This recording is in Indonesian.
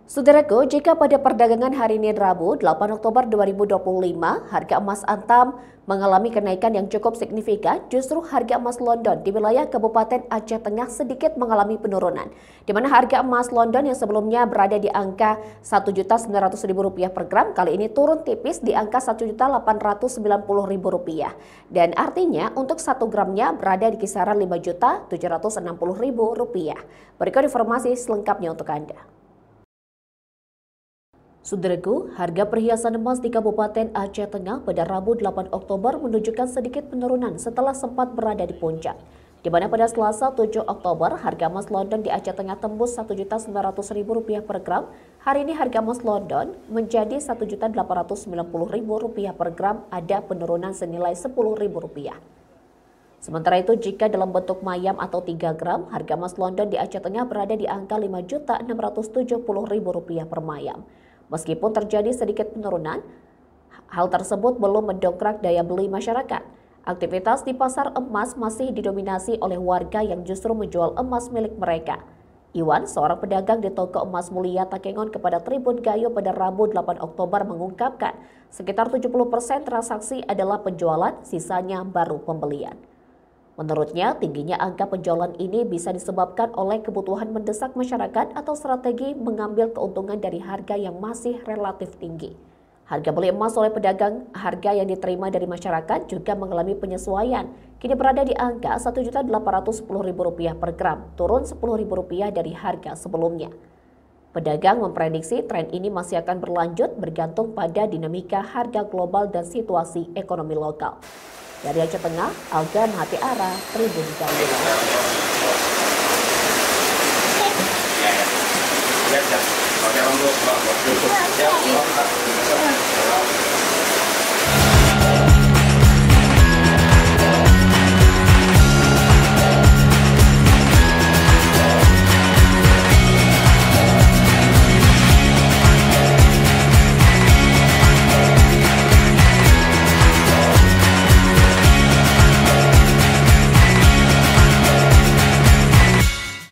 Saudaraku, jika pada perdagangan hari ini Rabu, 8 Oktober 2025, harga emas Antam mengalami kenaikan yang cukup signifikan, justru harga emas London di wilayah Kabupaten Aceh Tengah sedikit mengalami penurunan, di mana harga emas London yang sebelumnya berada di angka Rp1.900.000 per gram, kali ini turun tipis di angka Rp1.890.000, dan artinya untuk 1 gramnya berada di kisaran Rp5.760.000. Berikut informasi selengkapnya untuk Anda. Saudaraku, harga perhiasan emas di Kabupaten Aceh Tengah pada Rabu 8 Oktober menunjukkan sedikit penurunan setelah sempat berada di puncak. Di mana pada Selasa 7 Oktober, harga emas London di Aceh Tengah tembus Rp1.900.000 per gram. Hari ini harga emas London menjadi Rp1.890.000 per gram, ada penurunan senilai Rp10.000. Sementara itu, jika dalam bentuk mayam atau 3 gram, harga emas London di Aceh Tengah berada di angka Rp5.670.000 per mayam. Meskipun terjadi sedikit penurunan, hal tersebut belum mendongkrak daya beli masyarakat. Aktivitas di pasar emas masih didominasi oleh warga yang justru menjual emas milik mereka. Iwan, seorang pedagang di toko emas Mulia Takengon kepada Tribun Gayo pada Rabu 8 Oktober mengungkapkan, sekitar 70% transaksi adalah penjualan, sisanya baru pembelian. Menurutnya, tingginya angka penjualan ini bisa disebabkan oleh kebutuhan mendesak masyarakat atau strategi mengambil keuntungan dari harga yang masih relatif tinggi. Harga beli emas oleh pedagang, harga yang diterima dari masyarakat juga mengalami penyesuaian. Kini berada di angka Rp1.810.000 per gram, turun Rp10.000 dari harga sebelumnya. Pedagang memprediksi tren ini masih akan berlanjut bergantung pada dinamika harga global dan situasi ekonomi lokal. Dari Aceh Tengah, Alga Mahatiara, Tribun Gayo.